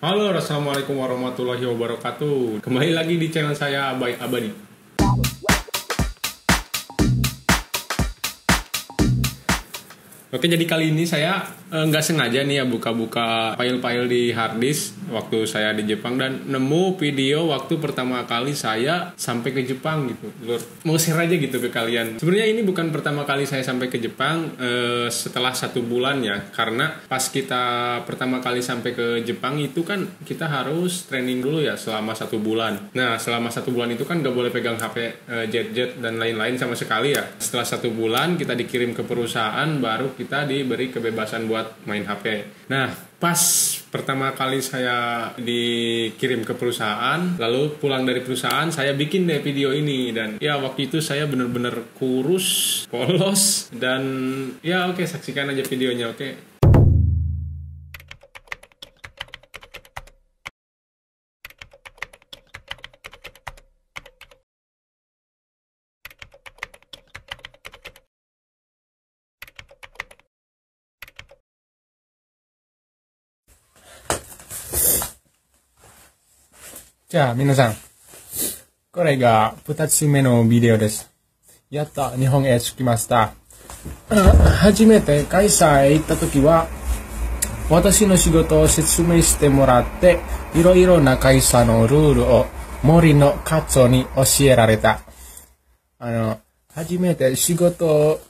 Halo, assalamualaikum warahmatullahi wabarakatuh. Kembali lagi di channel saya Abai Abadi. Oke, jadi kali ini saya nggak sengaja nih ya buka-buka file-file di harddisk waktu saya di Jepang dan nemu video waktu pertama kali saya sampai ke Jepang gitu. Lur, mau share aja gitu ke kalian. Sebenarnya ini bukan pertama kali saya sampai ke Jepang, setelah 1 bulan ya. Karena pas kita pertama kali sampai ke Jepang itu kan kita harus training dulu ya selama 1 bulan. Nah, selama 1 bulan itu kan nggak boleh pegang HP, jet-jet dan lain-lain sama sekali ya. Setelah 1 bulan kita dikirim ke perusahaan, baru kita diberi kebebasan buat main HP. Nah, pas pertama kali saya dikirim ke perusahaan, lalu pulang dari perusahaan, saya bikin deh video ini. Dan ya waktu itu saya bener-bener kurus, polos, dan ya oke, saksikan aja videonya, oke.じゃあ皆さん、これが2つ目のビデオです。やっと日本へ着きました。初めて会社へ行った時は、私の仕事を説明してもらって、いろいろな会社のルールを森の課長に教えられた。初めて仕事を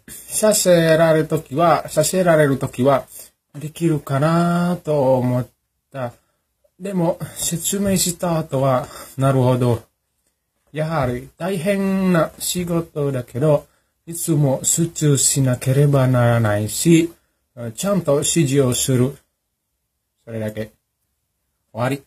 させられる時は、できるかなと思った。でも、説明した後は、なるほど。やはり大変な仕事だけど、いつも集中しなければならないし、ちゃんと指示をする。それだけ。終わり。